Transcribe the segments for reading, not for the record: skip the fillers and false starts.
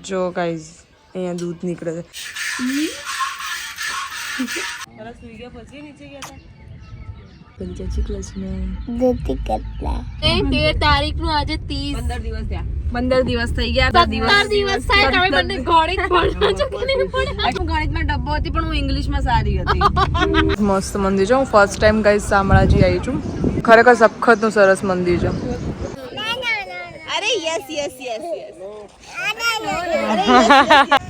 જો ગાઈઝ અહીંયા દૂધ નીકળે છે. સરસ સુઈ ગયા પછી નીચે ગયા હતા. જય શ્રી કૃષ્ણ. 13 તારીખનું આજે 30 15 દિવસ થયા. 15 દિવસ થઈ ગયા. 17 દિવસ થાય. તમે મને ગણિત ભણો છો કે નહીં ભણો? હું ગણિતમાં ડબ્બો હતી પણ હું ઇંગ્લિશમાં સારી હતી. મસ્ત મંદિર છે. હું ફર્સ્ટ ટાઈમ ગાઈઝ શામળાજી આવી છું. ખરેખર સખતનું સરસ મંદિર છે. અરે યસ યસ યસ યસ.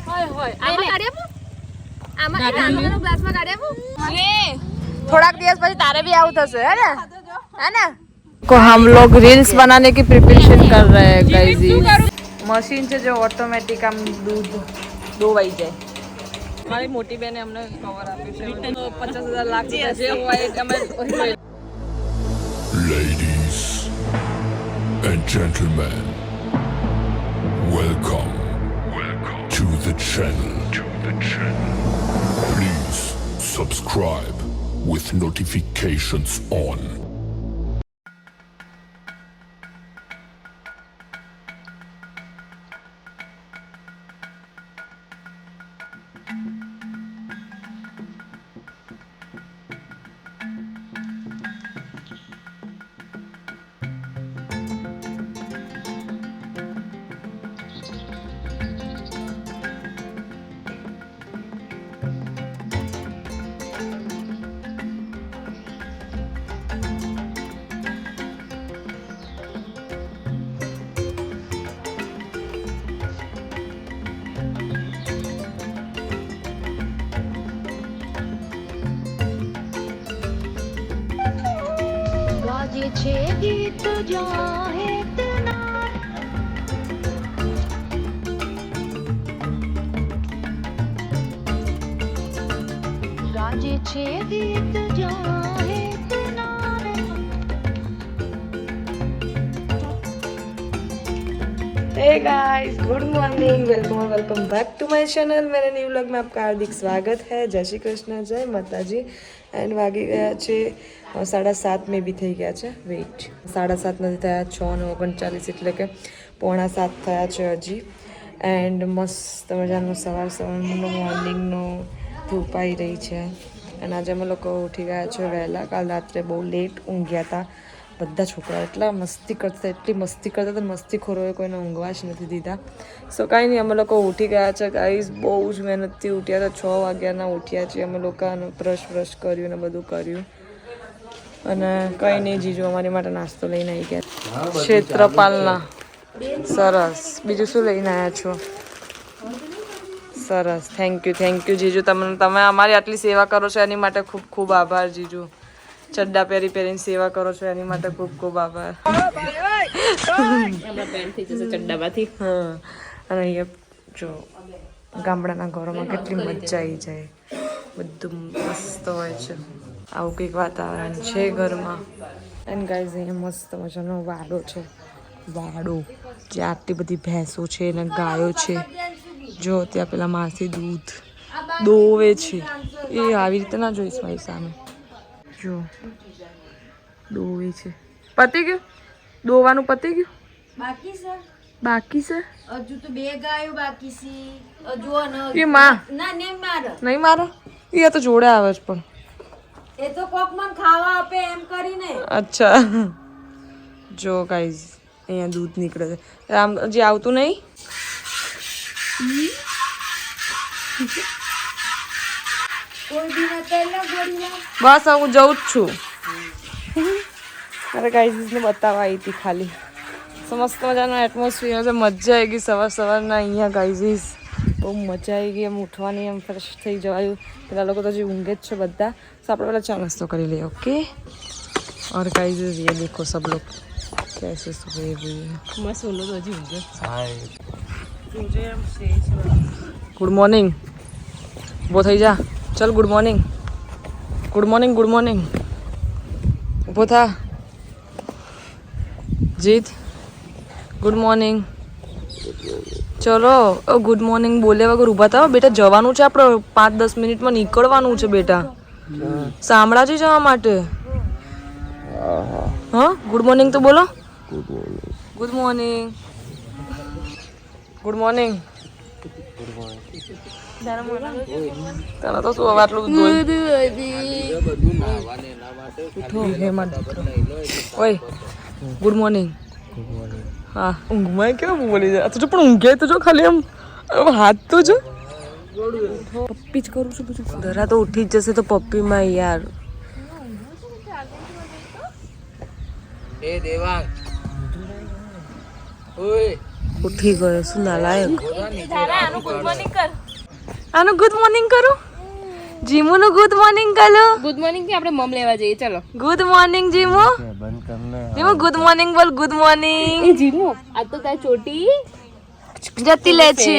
હોય હોય. આમાં કાઢી આપો. આમાં એક નાનો ગ્લાસમાં કાઢી આપો. થોડાક દિવસ પછી તારે भी આવું થશે है ना को हम लोग रील्स बनाने की प्रिपरेशन कर रहे हैं गाइस. मशीन છે जो ऑटोमेटिक આમ દૂધ દોવાઈ જાય. મારી મોટી બેને અમને કવર આપ્યું છે 50,000 લાખ જે હોય અમે Ladies and gentlemen, welcome to the channel. Please subscribe with notifications on. गाजे छे गीत जाहे तना गाजे छे गीत जाहे तना. Hey guys, good morning. Welcome back to my channel. मेरे न्यू व्लॉग में आपका हार्दिक स्वागत है. जय श्री कृष्ण, जय माताजी. એન્ડ વાગી ગયા છે 7:30 મેં બી થઈ ગયા છે. વેઇટ 7:30 નથી થયા, 6:39 એટલે કે 6:45 થયા છે હજી. એન્ડ મસ્ત મજાનું સવારનું મોર્નિંગનો ધૂપ આવી રહી છે. અને આજે અમે લોકો ઉઠી ગયા છે વહેલા. કાલ રાત્રે બહુ લેટ ઊંઘ્યા હતા. બધા છોકરાઓ એટલી મસ્તી કરતા હતા. મસ્તીખોરોએ કોઈને ઊંઘવા જ નથી દીધા. સો કાંઈ નહીં, અમે લોકો ઉઠી ગયા છે ગાઈઝ. બહુ જ મહેનતથી ઉઠ્યા હતા. 6 વાગ્યાના ઉઠ્યા છીએ અમે લોકો. બ્રશ કર્યું ને બધું કર્યું. અને કંઈ નહીં, જીજુ અમારી માટે નાસ્તો લઈને આવી ગયા. ક્ષેત્રપાલના સરસ. બીજું શું લઈને આવ્યા છો? સરસ. થેન્ક યુ જીજુ. તમે અમારી આટલી સેવા કરો છો એની માટે ખૂબ ખૂબ આભાર જીજુ. ચડ્ડા પહેરીને સેવા કરો છો એની માટે ખૂબ ખૂબ આભાર. ચડ્ડામાંથી. હા. અને અહીંયા જો ગામડાના ઘરોમાં કેટલી મજા આવી જાય. બધું મસ્ત હોય છે. આવું કંઈક વાતાવરણ છે ઘરમાં. એન્ડ ગાઈઝ અહીંયા મસ્ત મજાનો વાડો છે. વાડો જે આટલી બધી ભેંસો છે અને ગાયો છે. જો ત્યાં પેલા માસી દૂધ દોવે છે. એ આવી રીતે ના જોઈશ મારી સામે. જો દોવે છે. પતી ગયું દોવાનું? પતી ગયું? બાકી છે હજુ તો 2 ગાયો બાકી છે. હજુ એ માં ના નહીં મારે. એ તો જોડે આવે છે પણ એ તો કોક મને ખાવા આપે એમ કરીને. અચ્છા. જો ગાઈઝ અહીંયા દૂધ નીકળે છે. આમ હજી આવતું નહીં. બસ હું જઉં જ છું. અરે ગાઈઝને બતાવવા આવી હતી ખાલી. મસ્ત મજાનો એટમોસ્ફિયર છે. મજા આવી ગઈ સવારના અહીંયા ગાઈઝીસ. બહુ મજા આવી ગઈ. એમ ઉઠવાની એમ ફ્રેશ થઈ જવાયું. પેલા લોકો તો હજી ઊંઘે જ છે બધા. તો આપણે પહેલાં ચા નાસ્તો કરી લઈએ. ઓકે. और गाइस ये देखो सब लोग कैसे सोए हुए हैं. मैं सोलो तो हजी ઊંઘે. Good morning. ઊભો થઈ જા. ચલ ગુડ મોર્નિંગ. ઊભો થા. જીત ગુડ મોર્નિંગ. ચલો ગુડ મોર્નિંગ બોલે વગર ઊભા થાવ બેટા. જવાનું છે આપણે 5-10 મિનિટમાં નીકળવાનું છે બેટા. શામળાજી જવા માટે. હા ગુડ મોર્નિંગ તો બોલો. Good morning. Good morning. તને તો શું હવે આટલું બધું ઉઠો હે મારા દીકરો. ઓય ગુડ મોર્નિંગ. હા ઊંઘમાં કેમ બોલી જાય તો પણ ઊંઘે તો જો ખાલી આમ હાથ તો જો પપ્પી જ કરું છું બધું. ધરા તો ઉઠી જ જશે તો પપ્પીમાં યાર. એ દેવાંગ ઓય ઉઠી ગયો શું નાલાયક. આનું ગુડ મોર્નિંગ કરું. જીમુનું ગુડ મોર્નિંગ કરો. ગુડ મોર્નિંગ કે આપણે મમ લેવા જઈએ ચલો. Good morning Jimu. Jimu good morning બોલ. Good morning. એ જીમુ આ તો તારી ચોટી જતી લે છે.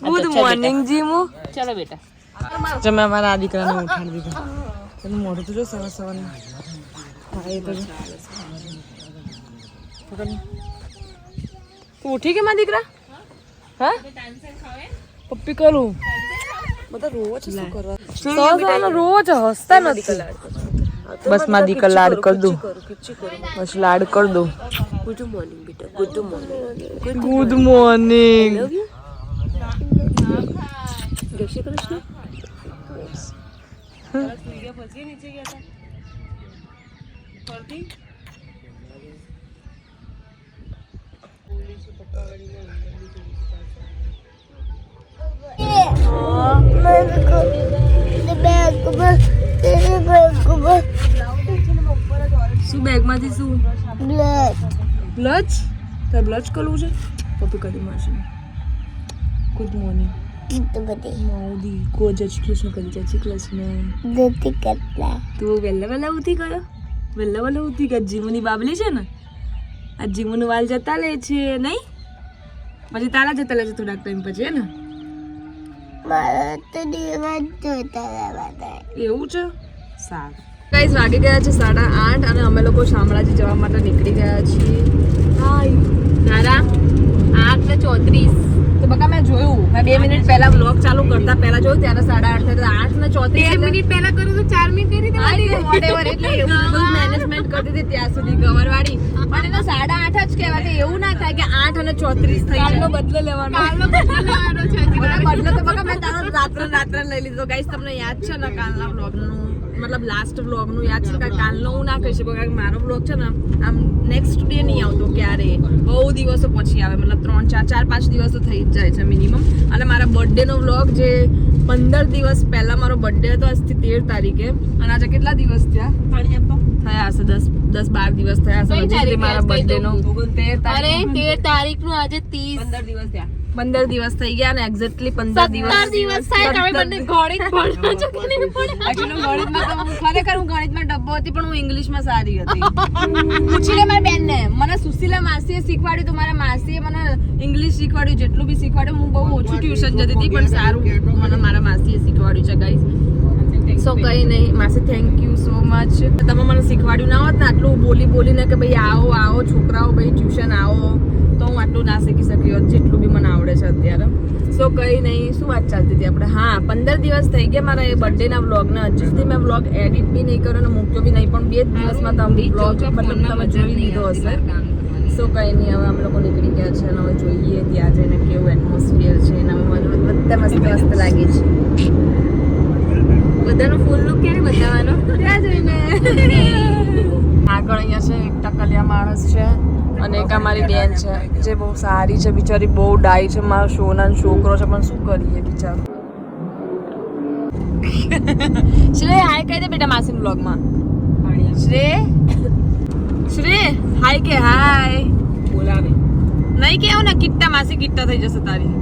Good morning Jimu. ચલો બેટા. જમે અમારા આ દીકરાને ઉઠાડી દીધા. એનું મોઢું તો જો સવાર સવારનું. હા એ તો જો. તું ઉઠી કે મારા દીકરા? હા પપ્પી કરું. બધા રોજ શું કરવા રોજ હસતા નથી. બસ માં દીકરા લાડ કર દઉં. બસ લાડ કર દઉં. ગુડ મોર્નિંગ બેટા. Good morning. Good morning. જય શ્રી કૃષ્ણ. શું બેગમાંથી શું બ્લચ તારે બ્લચ કરવું છે પપ્પી કરી મારશે. ગુડ મોર્નિંગ મોદી કો જય શ્રી કૃષ્ણ કરી. જય શ્રી કૃષ્ણ. તું વહેલા ઉઠી ગયો. વહેલા ઉઠી ગયા. જીમુની બાબલી છે ને આ જીમુનું વાલ જતા લે છે નહીં પછી તારા જતા લે છે થોડાક ટાઈમ પછી હે ને. એવું છે સારું. ગાઈસ વાગી ગયા છે 8:30 અને અમે લોકો શામળાજી જવા માટે નીકળી ગયા છીએ. તારા 8:34 તો બકા મેં જોયું મેં 2 મિનિટ પહેલા વ્લોગ ચાલુ કરતા પહેલા જોયું ત્યારે 8:30 8:34 2 મિનિટ પહેલા કરું તો 4 મિનિટ કરી દેવાની. વોટેવર એટલે એવું બધું મેનેજમેન્ટ કરતી હતી ત્યાં સુધી ગવરવાળી પણ એનો 8:30 જ કહેવાય. એવું ના થાય કે 8:34 થઈ કાલનો બદલો લેવાનો. બદલો તો બકા મેં તારો રાત્રે લઈ લીધો. ગાઈસ તમને યાદ છે ને કાલના વ્લોગનું મતલબ લાસ્ટ વ્લોગનું યાદ છે કે કાલનો હું ના કહી શકું કારણ કે મારો વ્લોગ છે ને આમ નેક્સ્ટ ડે નહીં આવતો ક્યારે બહુ દિવસો પછી આવે મતલબ 3-4-5 દિવસ તો થઈ જ જાય છે મિનિમમ. અને મારા બર્થડેનો વ્લોગ જે 15 દિવસ પહેલા મારો બર્થડે હતો આજથી 13 તારીખે અને આજે કેટલા દિવસ થયા હશે 10-12 દિવસ થયા હશે મારા બર્થડેનો 13 તારીખનું આજે 30 દિવસ થયા. 15 દિવસ થઈ ગયા અને એક્ઝેક્ટલી 15 દિવસ થાય તમે બંને ગણિત ભણો છો કે નહીં ભણો? એકચ્યુઅલી ગણિતમાં તો ખરેખર હું ગણિતમાં ડબ્બો હતી પણ હું ઇંગ્લિશમાં સારી હતી. પૂછી લે મારી બેનને. મને સુશીલા માસીએ શીખવાડ્યું તો મારા માસીએ મને ઇંગ્લિશ શીખવાડ્યું. જેટલું બી શીખવાડ્યું હું બહુ ઓછું ટ્યુશન જતી હતી પણ સારું મને મારા માસીએ શીખવાડ્યું છે ગાઈસ. સો કઈ નહીં માસી થેન્ક યુ સો મચ. તમે મને શીખવાડ્યું ના હોત ને આટલું બોલીને કે ભાઈ આવો છોકરાઓ ભાઈ ટ્યુશન આવો તો હું આટલું ના શીખી શકી હોત જેટલું બી મને આવડે છે અત્યારે. સો કઈ નહીં શું વાત ચાલતી હતી આપણે. હા 15 દિવસ થઈ ગયા મારા એ બર્થડેના વ્લોગને. હજી સુધી મેં વ્લોગ એડિટ બી નહીં કર્યો અને મૂક્યો બી નહીં પણ 2 દિવસમાં તમે વ્લોગ મતલબ તમે જોઈ લીધો હશે. સો કઈ નહીં હવે અમે લોકો નીકળી ગયા છે અને હવે જોઈએ ત્યાં જઈને કેવું એટમોસ્ફિયર છે અને મને બધા મસ્ત લાગે છે. બધાનો ફૂલ લુક ક્યારે બતાવવાનો? ત્યાં જઈને આગળ અહીંયા છે એક ટકલિયા માણસ છે અને એક અમારી બેન છે જે બહુ સારી છે બિચારી બહુ ડાઈ છે. મારો સોનાનો છોકરો છે પણ શું કરીએ બિચારો. શ્રેય હાય કહી દે બેટા માસી બ્લોગમાં. શ્રેય હાય કે હાય બોલાવે નહીં કેવું ને કિટ્ટા માસી કિટ્ટા થઈ જશે તારી.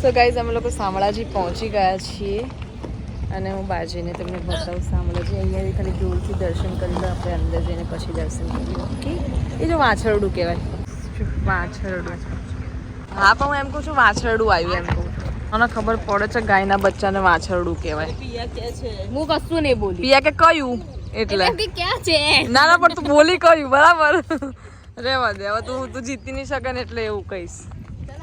સો ગાઈઝ અમે લોકો શામળાજી પહોંચી ગયા છીએ અને હું બાજીને તમને બતાવું શામળાજી. અહીંયાથી ખાલી દૂરથી દર્શન કરી લો આપણે અંદર જઈને પછી દર્શન કરીએ. ઓકે એ જો વાછરડું કહેવાય વાછરડું. હા પણ હું એમ કહું છું વાછરડું આવ્યું એમ કહું. મને ખબર પડે છે ગાયના બચ્ચાને વાછરડું કહેવાય. હું કશું નહીં બોલી. પિયા કે કયું એટલે કે ક્યાં છે? ના ના પણ તું બોલી કયું બરાબર. રેવા દે હવે તું જીતી નહીં શકે ને એટલે એવું કહીશ.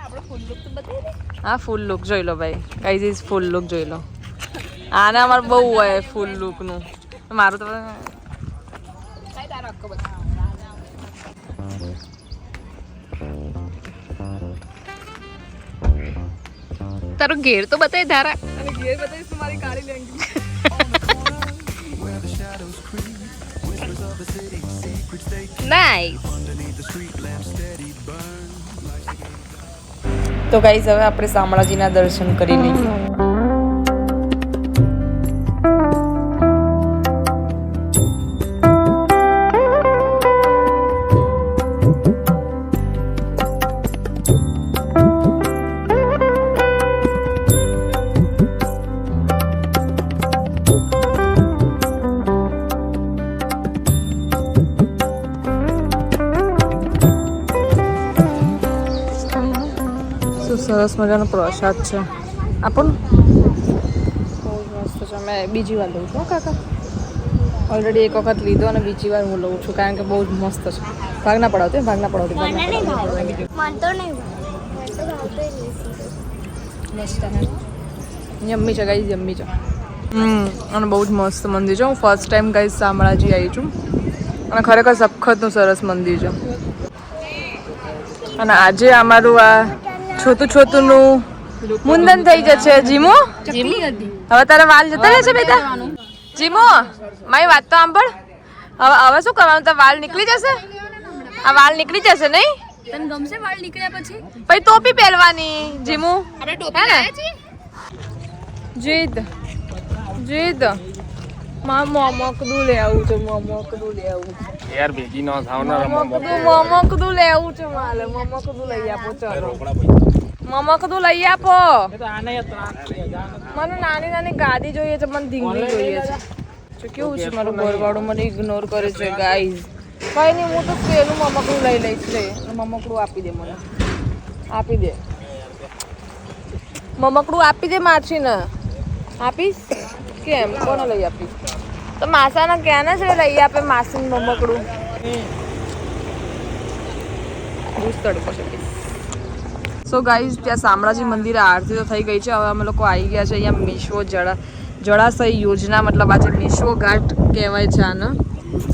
આપણે ફૂલ લુક તો બતાવી દે. હા ફૂલ લુક જોઈ લો ભાઈ કઈ જઈશ ફૂલ લુક જોઈ લો. આને અમારે બહુ હોય ફૂલ લુકનું. મારું તો તારો અક્કો બતાવ. તારો ઘેર તો બતાય ધારા. અને ઘેર બતાવીશ મારી કાળી લેંગી. નાઈસ. તો ગાઈઝ હવે આપણે શામળાજીના દર્શન કરી લઈએ. સરસ મજાનો પ્રસાદ છે આપણ બહુ મસ્ત છે. મેં બીજી વાર લઉં છું કાકા. ઓલરેડી એક વખત લીધો અને બીજી વાર હું લઉં છું કારણ કે બહુ જ મસ્ત છે. ભાગ ના પડાવતી. મસ્ત યમ્મી છે ગાઈઝ યમ્મી છે. અને બહુ જ મસ્ત મંદિર છે. હું ફર્સ્ટ ટાઈમ ગાઈઝ શામળાજી આવી છું અને ખરેખર સખતનું સરસ મંદિર છે. અને આજે અમારું આ છોટું મુંડન થઈ જશે. જીમુ હવે તારા વાલ જતા રહેશે બેટા. જીમુ મારી વાત તો સાંભળ. હવે શું કરવાનું? તારા વાલ નીકળી જશે. આ વાલ નીકળી જશે નહીં? તને ગમશે વાળ નીકળ્યા પછી? પછી ટોપી પહેરવાની. જીમુ આપણે ટોપી લાયા છીએ. જીદ મોમકદું લે આવું છે. મોમકદું લે આવું યાર ભેગી ન થાવ ને મોમકદું લે આવું છે મારે. મોમકદું લઈ આપો. ચલો મોમકદું લઈ આપો. મને નાની નાની ગાદી જોઈએ છે. મને ધીંગી જોઈએ છે. કેવું છે મારું ઘરવાળું મને ઇગ્નોર કરે છે ગાઈઝ. કઈ નહીં હું તો પેલું મમકડું લઈ લઈશ. લે મમકડું આપી દે મને. આપી દે મમકડું આપી દે. માછીને આપીશ કેમ? કોને લઈ આપીશ? તો માસાને ક્યાં છે લઈ આપે માસીને મમકડું. તડકો છે. સો ગાઈઝ ત્યાં શામળાજી મંદિરે આરતી તો થઈ ગઈ છે. હવે અમે લોકો આવી ગયા છે અહીંયા મેશ્વો જળાશય યોજના મતલબ આજે મેશ્વો ઘાટ કહેવાય છે આને.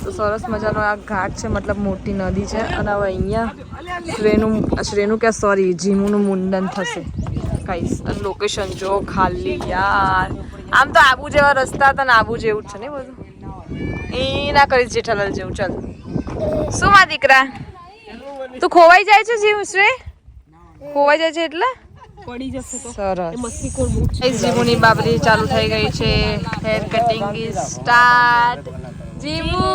તો સરસ મજાનો આ ઘાટ છે મતલબ મોટી નદી છે. અને હવે અહીંયા શ્રેનું કે સોરી જીમુનું મુંડન થશે ગાઈઝ. અને લોકેશન જો ખાલી યાર. આમ તો આબુ જેવા રસ્તા હતા ને આબુ જેવું જ છે ને બધું. એ ના કરીશ જેઠાલાલ જેવું. ચાલ શું માં દીકરા તું ખોવાઈ જાય છે જીવ શ્રે? ખોવાઈ જાય છે એટલે પડી જશે તો સરસ. મસ્તીખોર બહુ છે. જીમુની બાબરી ચાલુ થઈ ગઈ છે. Hair cutting is start. Jimu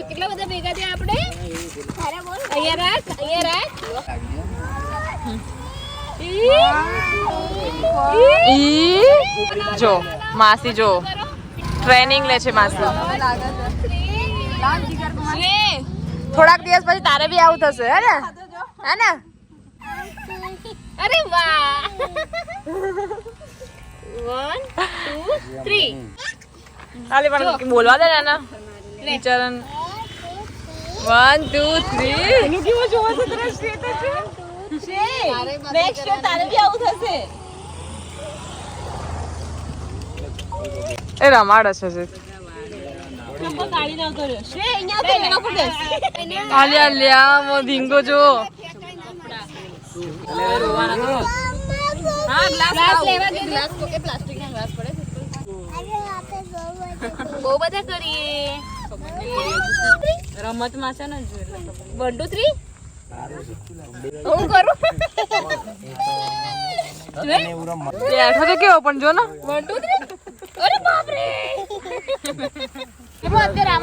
કેટલા બધા ભેગા થયા આપણે? અહીંયા રાખ. જો માસી જો ટ્રેનિંગ લે છે માસી. થોડાક દિવસ પછી તારે બી આવું થશે હે ને? અરે વાહ. 1 2 3 હાલે પણ બોલવા દે ને વિચારન 1 2 3 એનું કેવો જોવા છે તારા સ્ટેટસ છે. નેક્સ્ટ યર તારે બી આવું થશે. એ રમાડ છે જે અલ્યા મો ધીંગો જો. બહુ બધા કરીએ રમતમાં છે ને. 1 2 3 હું કરું. બેઠો તો કેવો પણ જો ને. 1 2 3 અરે બાપ રે. અત્યારે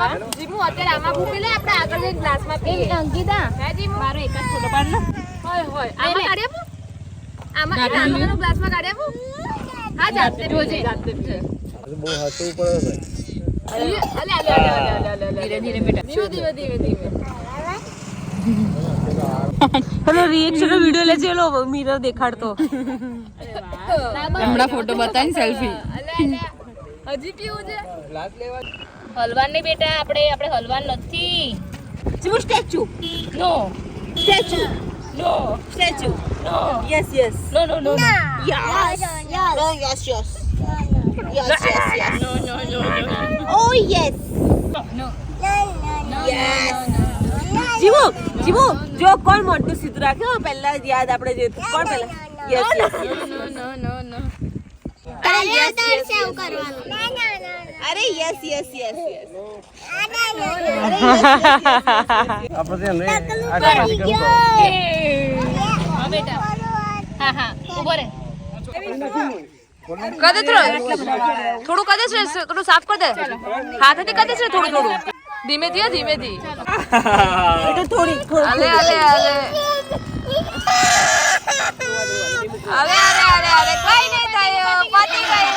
આમાં ભૂપી લે. આપણે આગળ જઈને ગ્લાસમાં પીએ. અંકિતા હે જીમુ મારો એક જ ફોટો પાડ લો. હોય આમાં કાઢી આપો. આમાં નાનો ગ્લાસમાં કાઢી આપો. હા જાતે જોજે. બહુ હસવું પડે ધીરે ધીરે બેટા. ધીમે. હેલો રિએક્શન નો વિડિયો લેજે લો મિરર દેખાડતો હમણાં ફોટો બતાવીને સેલ્ફી હજી પીવું છે હલવાન નહીં બેટા આપણે હલવાન નથી જીવો સ્ટેચ્યુ નો સ્ટેચ્યુ નો સ્ટેચ્યુ નો યસ યસ નો નો નો યસ યસ યસ નો નો નો ઓ યસ નો જીવો જીવો જો કોણ મોટું સીધું રાખ્યો પહેલા યાદ આપણે જે કોણ પહેલા યસ યસ નો નો નો અરે યસ યસ યસ યસ આપણે ત્યાં નહીં આ કાઢી કરું હા બેટા હા હા ઉભો રે કદે થોડું કદે છે થોડું સાફ કર દે હાથેથી કદે છે થોડું ધીમેથી ધીમેથી થોડી અલે અલે અલે અરે અરે અરે કઈ નહીં થયો પતી ગયું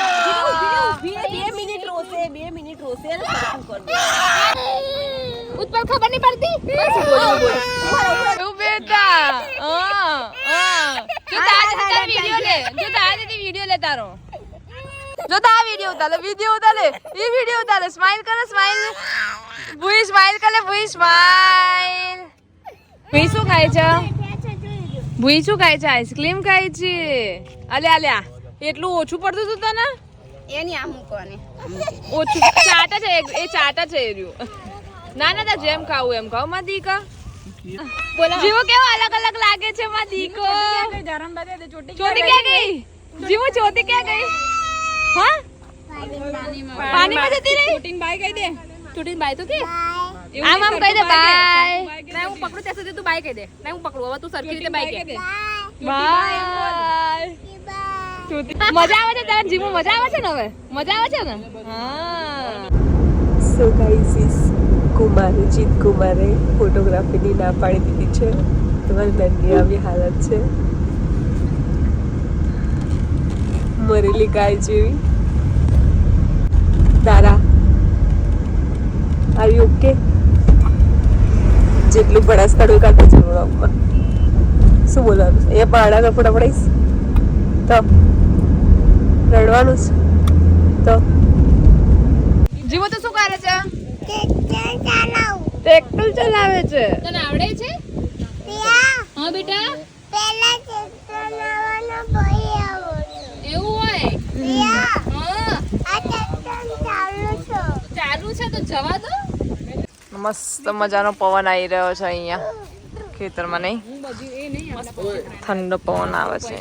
2 મિનિટ રોશે અને સરખું કર દે ઉત્પલ ખબર નહીં પડતી તું બેટા જો તારે વિડિયો લે જો તારે વિડિયો લે તારો જો તા વિડિયો ઉતારે એ વિડિયો ઉતારે સ્માઈલ કરે સ્માઈલ ભૂઈ સ્માઈલ કરે ભૂઈ સ્માઈલ ભૂઈ શું ખાય છે ભૂઈ શું ખાય છે આઈસ્ક્રીમ ખાય છે અલ્યા એટલું ઓછું પડતું હતું તને એની આ મૂકવાની ઓછું ચાટા છે એ ચાટા છે એ રહ્યું ના તા જેમ ખાવું એમ ખાવ માં દીકા જીવો કેવો અલગ અલગ લાગે છે માં દીકો ચોટી ક્યાં ગઈ જીવો ચોટી ક્યાં ગઈ હા પાણીમાં જતી રહી ચોટીન બાય કહી દે ચોટીન બાય તો કે આમ કહી દે બાય ના હું પકડું ત્યાં સુધી તું બાય કહી દે ના હું પકડું હવે તું સરખી રીતે બાય કહે બાય મજા આવે છે તાર જીવો મજા આવે છે ને હવે મજા આવે છે ને હા સો ગાઈસ જીત કુમારે ફોટોગ્રાફીની ના પાડી દીધી છે તમારી બેનની આવી હાલત છે મરેલી ગાય જેવી તારા આર યુ ઓકે જેટલું ભડાસ કાઢું કાઢે છે વ્લોગમાં શું બોલવાનું છે એ પાડાના ફોટા પડાઈશ તો રડવાનું છે તો જીવો તો શું કરે છે ટ્રેક્ટર ચલાવે છે તને આવડે છે હા બેટા એવું હોય ચાલુ છે તો જવા દો મસ્ત મજાનો પવન આવી રહ્યો છે અહીંયા ખેતરમાં નહીં ઠંડો પવન આવે છે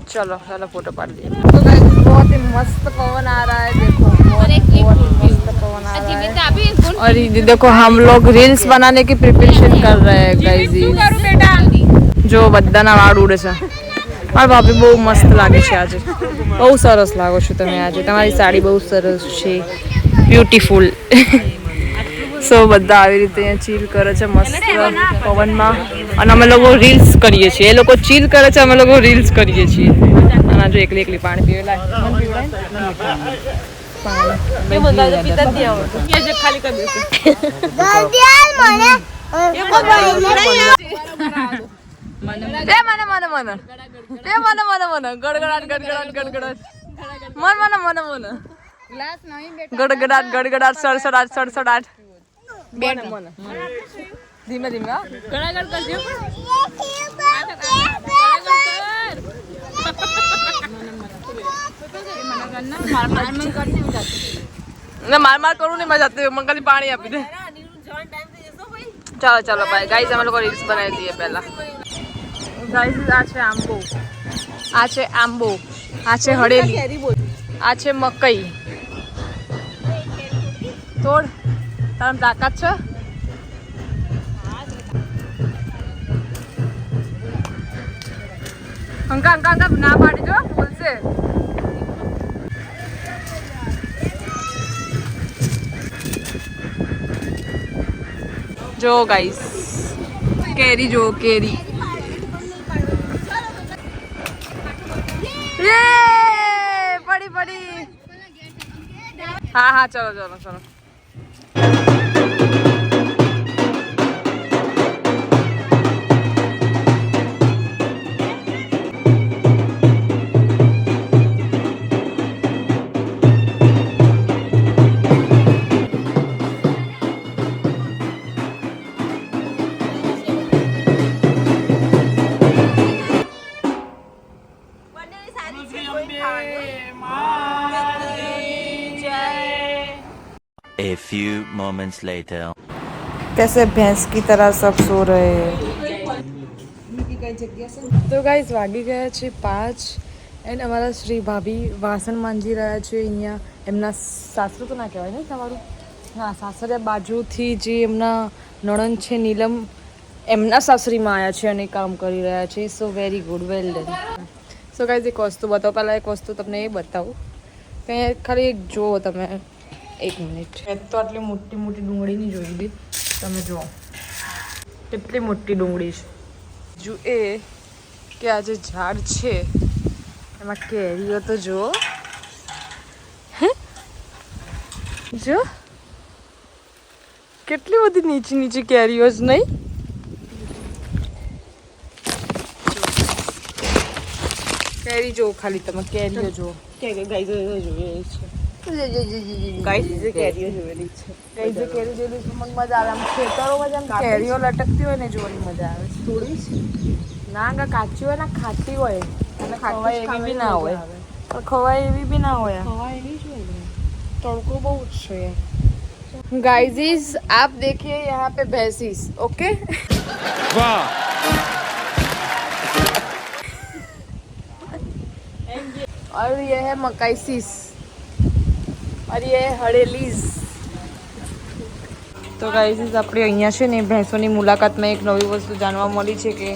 चलो चलो फोटो पाड़ लिए तो गाइस बहुत ही मस्त पवन आ रहा है देखो बहुत मस्त पवन आ रहा है और ये देखो हम लोग रील्स बनाने की प्रिपरेशन कर रहे हैं गाइस जो બધાના વાળ ઉડે છે મારા ભાભી બહુ મસ્ત લાગે છે આજે બહુ સરસ લાગો છો તમે આજે તમારી સાડી બહુ સરસ છે બ્યુટીફુલ સો બધા આવી રીતે અહીંયા ચીલ કરે છે મસ્ત પવનમાં અને અમે લોકો રીલ્સ કરીએ છીએ એ લોકો ચીલ કરે છે અમે લોકો રીલ્સ કરીએ છીએ અને જો એકલી એકલી પાણી પીવે ખાલી કરી દેશે ગડગડાટ ગડગડાટ સડસડાટ બેટ મને ધીમે ધીમે ગડાગડ કરજો માર કરું નહીં મજા આવતી મને ખાલી પાણી આપી દે ચાલો ચાલો ભાઈ ગાઈસ અમે લોકો રીલ્સ બનાવી દઈએ પહેલા ગાઈસ આ છે આંબો આ છે હળેલી આ છે મકઈ તોડ તારા તાકાત છે અંકા ના પાડી જો બોલશે જો ગાઈસ કેરી જો કેરી પડી હા ચલો moments later. कैसे भैंस की तरह सब सो रहे हैं. તો ગાઈઝ વાગી ગયા છે 5 એન્ડ અમારા શ્રી ભાભી વાસણ માંજી રહ્યા છે અહીંયા. એમના સાસરું તો ના કહેવાય ને તમારું, હા સાસરે બાજુથી જે એમના નણંદ છે નીલમ, એમના સાસરીમાં આવ્યા છે અને કામ કરી રહ્યા છે. સો very good, well done. So guys એક વસ્તુ બતાવો, પહેલાં એક વસ્તુ તમને એ બતાવું કે ખાલી એક જુઓ તમે, 1 મિનિટ. મેં તો આટલી મોટી મોટી ડુંગળી નહીં જોઈ હતી, તમે જુઓ કેટલી મોટી ડુંગળી છે. જો એ કે આ જે ઝાડ છે એમાં કેરીઓ તો જુઓ, જો કેટલી બધી નીચી નીચી કેરીઓ જ નહીં. કેરી જો ખાલી તમે કેરીઓ જુઓ. કેરીઓ જોયેલી છે, મને મજા આવે. આમ ખેતરોમાં જેમ કેરીઓ લટકતી હોય ને જોવાની મજા આવે. થોડી ના ગા કાચી હોય ને ખાટી હોય અને ખવાય એવી બી ના હોય, પણ ખવાય એવી બી ના હોય. तड़को बहुत है गाइस. आप देखिए यहाँ पे भैंसीस, ओके. वाह. और ये है मकाईसीस और ये है हड़ेलीस. તો ગાઈસ આપણે અહીંયા છે ને ભેંસોની મુલાકાતમાં એક નવી વસ્તુ જાણવા મળી છે કે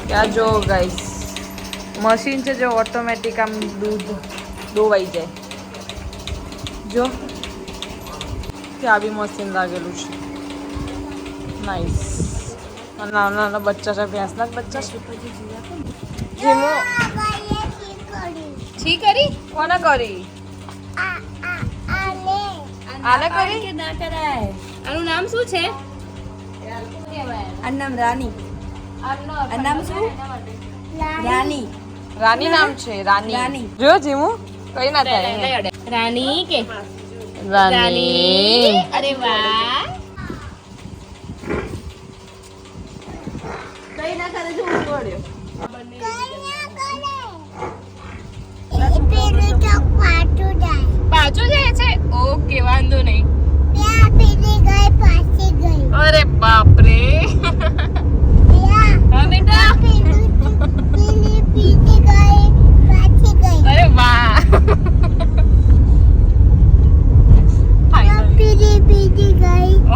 ત્યાં જો ગાઈસ મશીન છે જો ઓટોમેટિક આમ દૂધ દોવાઈ જાય. જો ત્યાં બી મશીન લાગેલું છે. નાઈસ. નાના નાના બચ્ચા છે, ભેંસના જ બચ્ચા છે. જેમો છી કરી કોને કરી? આને કરી કે ના કરાય? આનું નામ શું છે? નામ રાની. નામ શું? રાની. રાની નામ છે. રાની. જો જીમુ કઈ ના થાય. રાની કે રાની. અરે વાહ. કઈ ના કરે જો ઉડ્યો. પાછું જાય છે? ઓકે વાંધો નહીં. અરે બાપ રે. હા બેટા. અરે વાહ.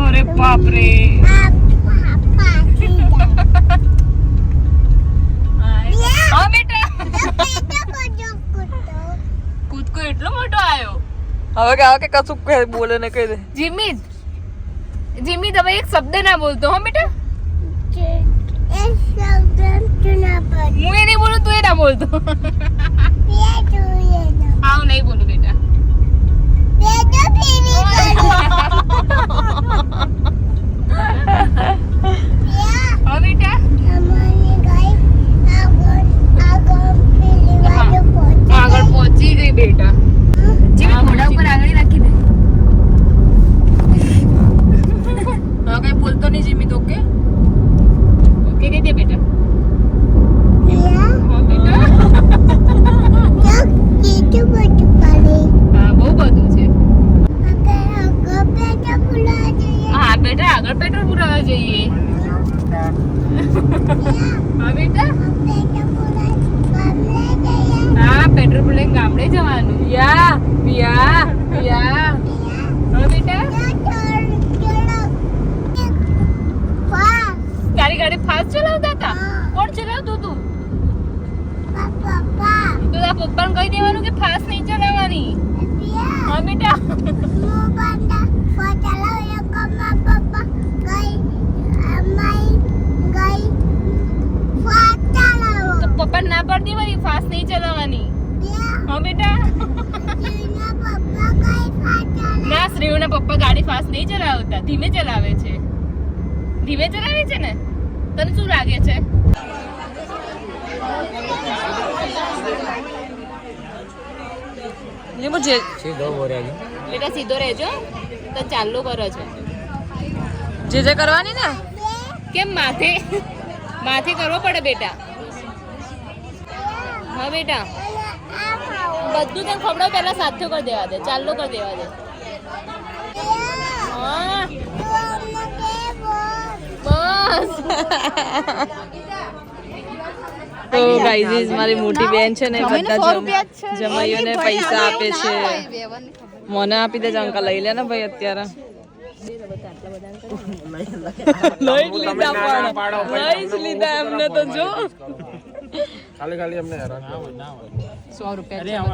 અરે બાપ રે. હા બેટા. કૂદકો એટલો મોટો આવ્યો. હવે કે કશું બોલે ને કહી દે. જીમી તમે એક શબ્દ ના બોલતો. હા બેટા. હું એ નહીં બોલું, તું એ ના બોલતો. આવ નહીં બોલું બેટા. હા બેટા. આગળ પહોંચી ગઈ બેટા. જીમી ઘોડા ઉપર આગળ રાખી દે. હા કઈ બોલતો નહીં જીમી તો. ઓકે ઓકે કહી દે બેટા. હા બેટા. હા બહુ બધું છે. હા બેટા આગળ પેટ્રોલ પુરાવા જઈએ. હા બેટા. હા પેટ્રોલ પુરાઈને ગામડે જવાનું. યા યા યા. હા બેટા. તારી ગાડી ફાસ્ટ ચલાવતા હતા? કોણ ચલાવતું તું? તો તારા પપ્પાને કહી દેવાનું કે ફાસ્ટ નહીં ચલાવવાની. હા બેટા. તો પપ્પા ના પાડી દેવાની ફાસ્ટ નહીં ચલાવવાની. હા બેટા. ના શ્રેયુના પપ્પા ગાડી ફાસ્ટ નહીં ચલાવતા, ધીમે ચલાવે છે. ધીમે ચલાવે છે ને? તને શું લાગે છે? ये मुझे બેટા સીધો રહેજો. તો ચાલુ કરો છો. જે કરવાની ને કેમ માથે કરવો પડે બેટા. હા બેટા. બધું તને ખવડાવ પહેલા સાથે કરી દેવા દે. ચાલુ કરી દેવા દે. તો ગાઈઝ મારી મોટી બેન છે ને બધા જમાઈઓને પૈસા આપે છે. મને આપી દેજો અંકલ, લઈ લે ને ભાઈ અત્યારે. લઈ જ લીધા એમને તો જો. ખાલી અમને હેરાન 100 રૂપિયા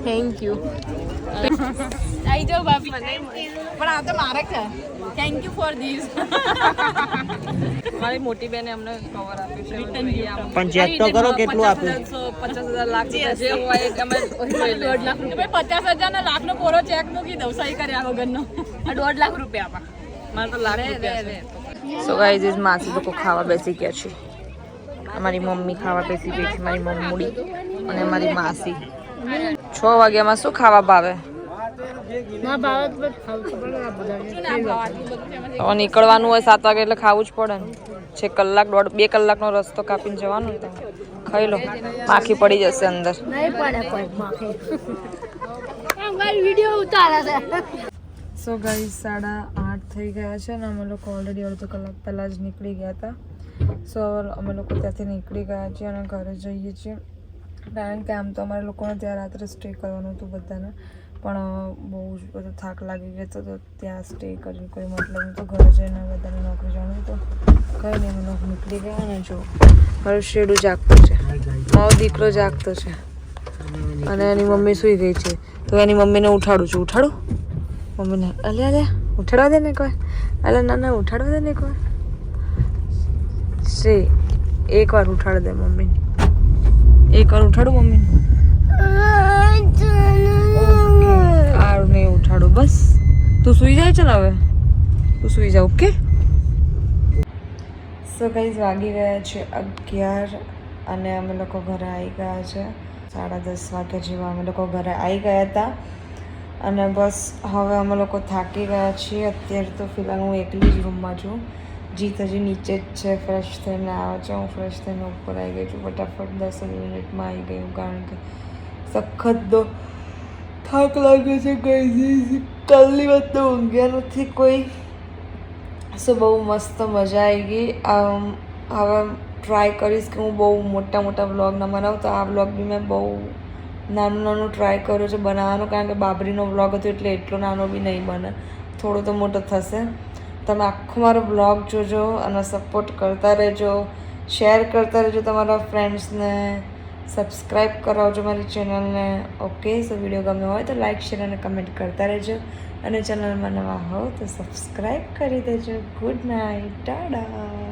થેન્ક યુ. આઈ જાઓ ભાભી. પણ આ તો મારે છે. Thank you for this. મારી મોટી બેને અમને કવર આપ્યું છે. પણ ચેક તો કરો કેટલું આપ્યું. 50,000 લાખ જે હોય અમે 1.5 લાખ રૂપિયા. 50,000 ના લાખનો પૂરો ચેક મૂકી દઉં સહી કર્યા વગરનો. 1.5 લાખ રૂપિયા આપા. મારે તો લાખ રૂપિયા. સો ગાઈઝ માસી લોકો ખાવા બેસી ગયા છે. અમારી મમ્મી ખાવા બેસી ગઈ છે, મારી મમ્મુડી અને મારી માસી. 6 વાગ્યામાં શું ખાવા ભાવે? હવે નીકળવાનું હોય 7 વાગે એટલે ખાવું જ પડે ને. 6 કલાક 2 કલાકનો રસ્તો કાપીને જવાનું તો ખાઈ લો, માખી પડી જશે અંદર. સો ગાઈઝ 8:30 થઈ ગયા છે ને અમે લોકો ઓલરેડી અડધો કલાક પહેલાં જ નીકળી ગયા હતા. સો અમે લોકો ત્યાંથી નીકળી ગયા છીએ અને ઘરે જઈએ છીએ. કારણ કે આમ તો અમારે લોકોને ત્યાં રાત્રે સ્ટે કરવાનું હતું બધાને, પણ બહુ જ બધો થાક લાગી ગયો હતો તો ત્યાં સ્ટે કરીને કોઈ મતલબ નહીં. તો ઘરે જઈને બધાને નોકરી જવાનું તો કંઈ નહીં, અમે લોકો નીકળી ગયા. અને જો મારું શેડું જાગતું છે, મારો દીકરો જાગતો છે અને એની મમ્મી સૂઈ ગઈ છે. તો એની મમ્મીને ઉઠાડું છું. ઉઠાડું મમ્મીને? અલ્યા ઉઠાડવા દે ને કોઈ. અલ્યા ના ઉઠાડવા દે ને કોઈ. શ્રી એકવાર ઉઠાડ દે મમ્મીને. એકવાર ઉઠાડું મમ્મીને. સારું નહીં ઉઠાડું, બસ તું સૂઈ જાય છે ને હવે, તું સૂઈ જા. ઓકે. સો ગાઈઝ વાગી ગયા છે 11 અને અમે લોકો ઘરે આવી ગયા છે. 10:30 વાગ્યા જેવા અમે લોકો ઘરે આવી ગયા હતા અને બસ હવે અમે લોકો થાકી ગયા છીએ. અત્યારે તો ફિલહાલ હું એકલી જ રૂમમાં છું. જીત હજી નીચે જ છે, ફ્રેશ થઈને આવે છે. હું ફ્રેશ થઈને ઉપર આવી ગઈ છું. ફટાફટ 10 મિનિટમાં આવી ગઈ હું, કારણ કે સખત થાક લાગે છે. કઈ કાલની વાત તો ઊંઘ્યા નથી કોઈ. સો બહુ મસ્ત મજા આવી ગઈ. હવે ટ્રાય કરીશ કે હું બહુ મોટા વ્લોગ ન બનાવું. તો આ વ્લોગ બી મેં બહુ નાનું ટ્રાય કર્યો છે બનાવવાનો, કારણ કે બાબરીનો વ્લોગ હતો એટલે એટલો નાનો બી નહીં બને, થોડો તો મોટો થશે. તમે આખો મારો બ્લોગ જોજો અને સપોર્ટ કરતા રહેજો, શેર કરતા રહેજો તમારા ફ્રેન્ડ્સને, સબસ્ક્રાઈબ કરાવજો મારી ચેનલને. ઓકે. સો વિડીયો ગમ્યો હોય તો લાઇક, શેર અને કમેન્ટ કરતા રહેજો અને ચેનલમાં નવા હો તો સબસ્ક્રાઈબ કરી દેજો. Good night, TADA.